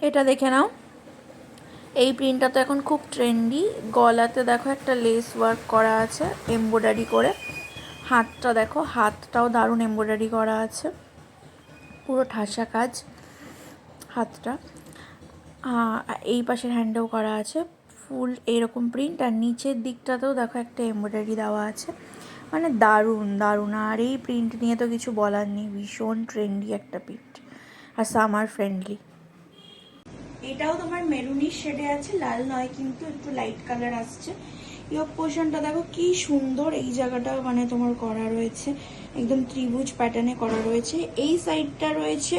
এটা দেখে নাও, এই প্রিন্টটা তো এখন খুব ট্রেন্ডি। গলাতে দেখো একটা লেস ওয়ার্ক করা আছে এমব্রয়ডারি করে। হাতটা দেখো, হাতটাও দারুণ এমব্রয়ডারি করা আছে, পুরো ঠাসা কাজ হাতটা। এই পাশের হ্যান্ডেও করা আছে ফুল এরকম প্রিন্ট, আর নিচের দিকটাতেও দেখো একটা এমব্রয়ডারি দেওয়া আছে। মানে দারুণ দারুণ। আর এই প্রিন্ট নিয়ে তো কিছু বলার নেই, ভীষণ ট্রেন্ডি একটা প্রিন্ট আর সামার ফ্রেন্ডলি। এটাও তোমার মেরুনিশ শেডে আছে, লাল নয় কিন্তু, একটু লাইট কালার আসছে। ইয়োক পোর্শনটা দেখো কি সুন্দর, এই জায়গাটা মানে তোমার করা রয়েছে একদম ত্রিভুজ প্যাটার্নে করা রয়েছে। এই সাইডটা রয়েছে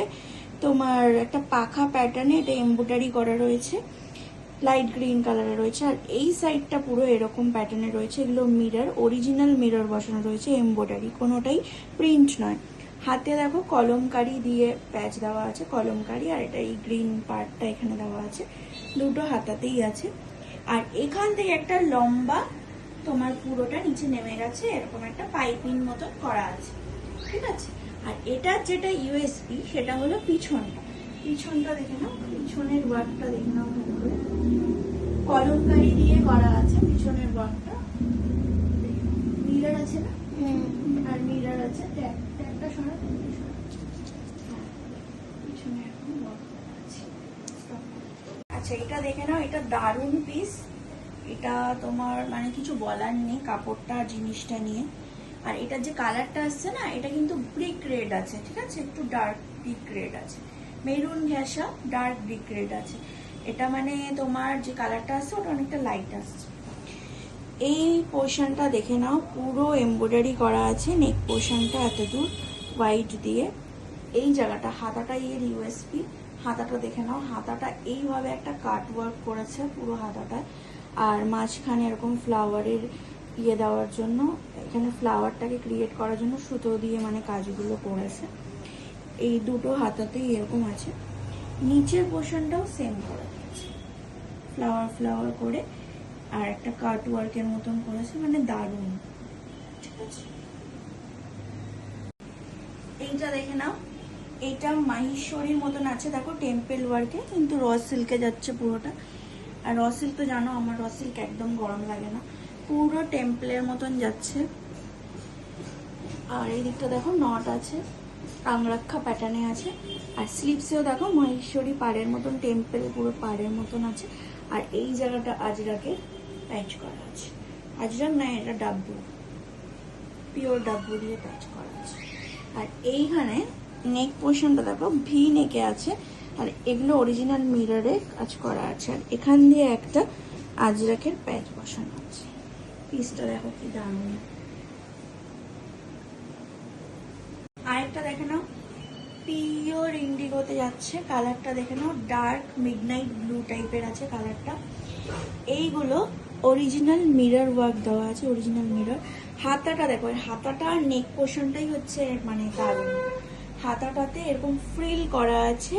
তোমার একটা পাখা প্যাটার্নে, এটা এমব্রয়ডারি করা রয়েছে, লাইট গ্রিন কালারে রয়েছে। আর এই সাইডটা পুরো এরকম প্যাটার্নে রয়েছে, এগুলো মিরর, অরিজিনাল মিরর বসানো রয়েছে, এমব্রয়ডারি, কোনোটাই প্রিন্ট নয়। হাতে দেখো কলমকারি দিয়ে প্যাচ দেওয়া আছে, কলমকারি, আর এটা এই গ্রিন পার্টটা এখানে দেওয়া আছে, দুটো হাতাতেই আছে। আর এখান থেকে একটা লম্বা তোমার পুরোটা নিচে নেমে গেছে, এরকম একটা পাইপিং মতো করা আছে, ঠিক আছে। আর এটার যেটা ইউএসপি সেটা হলো পিছনটা। পিছনটা দেখে নাও, পিছনের ওয়ার্কটা দেখে নাও, কলমকারি দিয়ে করা আছে পিছনের ওয়ার্কটা। মিরর আছে না, আর মিরর আছে, ট্যাগটা শোনা পিছনে এখন ওয়ার্ক করা আছে। আচ্ছা এটা দেখে নাও, এটা দারুণ পিস, এটা তোমার মানে কিছু বলার নেই কাপড়টা জিনিসটা নিয়ে। আর এটা যে কালারটা আসছে না, এটা কিন্তু ব্রিক রেড আছে, ঠিক আছে, একটু ডার্ক ব্রিক রেড আছে, মেরুন ঘেঁষা ডার্ক ব্রিক রেড আছে। এটা মানে তোমার যে কালারটা আসছে ওটা অনেকটা লাইট আসছে। এই পোর্শনটা দেখে নাও, পুরো এমব্রয়ডারি করা আছে, নেক পোর্শনটা এতদূর হোয়াইট দিয়ে। এই জায়গাটা হাতাটা এর ইউএসপি, হাতাটা দেখে নাও, হাতাটা এইভাবে একটা কাট ওয়ার্ক করেছে পুরো হাতাটায়। আর মাঝখানে এরকম ফ্লাওয়ারের দেওয়ার জন্য, এখানে ফ্লাওয়ারটাকে ক্রিয়েট করার জন্য সুতো দিয়ে মানে কাজগুলো করেছে। এই দুটো হাতাতেই এরকম আছে। নিচের পোর্শনটাও সেম করে দিয়েছে, ফ্লাওয়ার ফ্লাওয়ার করে, আর একটা কাট ওয়ার্কের মতন করেছে, মানে দারুণ, ঠিক আছে। এইটা দেখে নাও, এইটা মাহেশ্বরীর মতন আছে, দেখো টেম্পল ওয়ার্কে, কিন্তু র সিল্কে যাচ্ছে পুরোটা। আর র সিল্ক তো জানো আমার র সিল্ক একদম গরম লাগে না, পুরো টেম্পলের মতন যাচ্ছে। আর এই দিকটা দেখো নট আছে, আংরাক্ষা প্যাটার্নে আছে। আর স্লিভসেও দেখো মহেশ্বরী পাড়ের মতন, টেম্পল পুরো পাড়ের মতন আছে। আর এই জায়গাটা আজরাকের প্যাচ করা আছে, আজরাক না, এটা ডাব্বু, পিওর ডাব্বু দিয়ে প্যাচ করা আছে। আর এইখানে নেক পোর্শনটা দেখো ভি নেকে আছে, আর এগুলো অরিজিনাল মিররে কাজ করা আছে। আর এখান দিয়ে একটা আজরাকের প্যাচ বসানো আছে। পিসটা দেখো কি দারুণ। আরেকটা দেখে নাও, পিওর ইন্ডিগোতে যাচ্ছে, কালারটা দেখে নাও, ডার্ক মিডনাইট ব্লু টাইপের আছে কালারটা। এইগুলো অরিজিনাল মিরর ওয়ার্ক দেওয়া আছে, অরিজিনাল মিরর। হাতাটা দেখো, হাতাটা আর নেক পোর্শনটাই হচ্ছে মানে দারুণ। হাতাটাতে এরকম ফ্রিল করা আছে,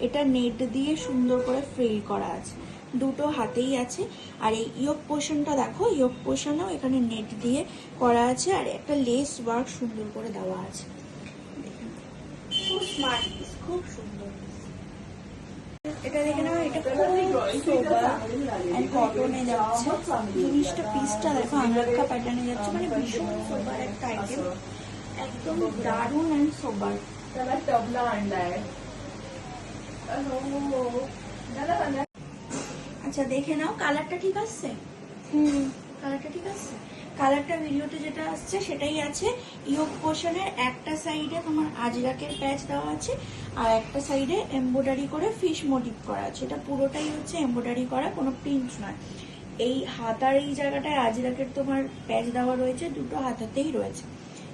এটা নেট দিয়ে সুন্দর করে ফ্রিল করা আছে, দুটো হাতেই আছে। আর এই ইয়োক পোর্শনটা দেখো, ইয়োক পোর্শনেও এখানে নেট দিয়ে করা আছে, আর একটা লেস ওয়ার্ক সুন্দর করে দেওয়া আছে। খুব স্মার্ট পিস, খুব সুন্দর। এটা দেখে নাও, এটা খুবই সোবার এন্ড কটনে যাচ্ছে জিনিসটা। পিসটা দেখো আংরাক্ষা প্যাটার্নে যাচ্ছে, মানে ভীষণ সোবার একটা আইটেম, একদম দারুণ এন্ড সোবার। আচ্ছা দেখে নাও, কালারটা ঠিক আসছে? কালারটা ঠিক আসছে। কালারটা ভিডিওতে যেটা আসছে সেটাই আছে। ইয়োক পোর্শনের একটা সাইডে তোমার আজরাকের প্যাচ দেওয়া আছে, আর একটা সাইডে এমব্রয়ডারি করে ফিশ মোটিভ করা আছে। এটা পুরোটাই হচ্ছে এমব্রয়ডারি করা, কোনো প্রিন্ট নয়। এই হাতার এই জায়গাটায় আজরাকের তোমার প্যাচ দেওয়া রয়েছে, দুটো হাতাতেই রয়েছে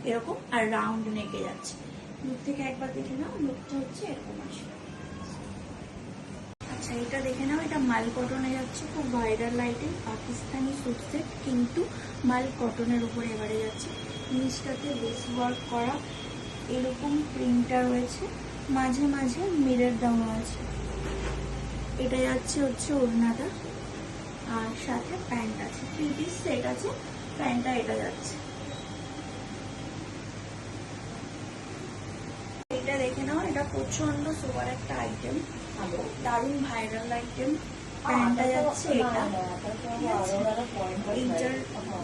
এরকম, আর রাউন্ড নেকে যাচ্ছে। লুক থেকে একবার দেখে নাও, লুকটা হচ্ছে এরকম আসবে। আচ্ছা এটা দেখে নাও, এটা মাল কটনে যাচ্ছে, খুব viral item, Pakistani suit set, কিন্তু মাল কটনের উপরে এবারে যাচ্ছে। নিচটাতে লেস ওয়ার্ক করা এরকম প্রিন্টটা রয়েছে, মাঝে মাঝে মিরর দেওয়া আছে। এটা যাচ্ছে হচ্ছে ওড়নাটা, আর সাথে প্যান্ট আছে, 3 পিস সেট আছে, প্যান্টটা এটা যাচ্ছে। এটা দেখে নাও, এটা প্রচন্ড সুপার একটা আইটেম, দারুণ ভাইরাল আইটেম। প্যান্টটা যাচ্ছে এটা, ঠিক আছে। এইটার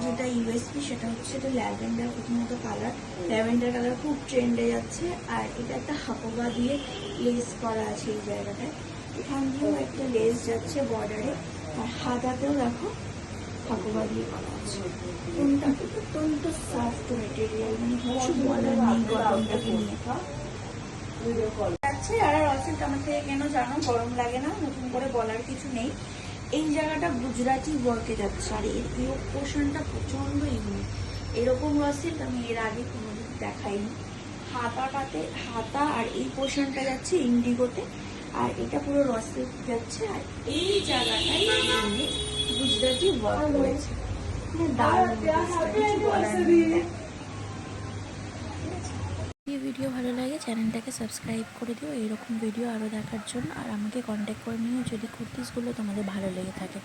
যেটা ইউএসপি সেটা হচ্ছে এটা ল্যাভেন্ডার, প্রথমত কালার ল্যাভেন্ডার কালার খুব ট্রেন্ডে যাচ্ছে। আর এটা একটা হাকোবা দিয়ে লেস করা আছে এই জায়গাটায়, এখান দিয়েও একটা লেস যাচ্ছে বর্ডারে। আর হাতাতেও দেখো হাকোবা দিয়ে করা আছে। কোনটা অত্যন্ত সফট মেটেরিয়াল, মানে কিছু বলার নেই গরমটাকে নিয়ে যাচ্ছে। আর রসেলটা আমার থেকে কেন জানো গরম লাগে না, নতুন করে বলার কিছু নেই। এই জায়গাটা গুজরাটি ওয়ার্কে যাচ্ছে, আর এর ইয়োগ পোর্শনটা প্রচন্ড ইউনিক। এরকম রসেল আমি এর আগে কোনোদিন দেখাইনি। হাতাটাতে হাতা আর এই পোর্শনটা যাচ্ছে ইন্ডিগোতে, আর এটা পুরো রসেল যাচ্ছে। আর এই জায়গাটায় ইউনিক গুজরাটি ওয়ার্ক রয়েছে, দারুণ কিছু বলার নেই। এই ভিডিও ভালো লাগে চ্যানেলটাকে সাবস্ক্রাইব করে দিও এইরকম ভিডিও আরও দেখার জন্য। আর আমাকে কন্ট্যাক্ট করে নিও যদি কুর্তিসগুলো তোমাদের ভালো লেগে থাকে।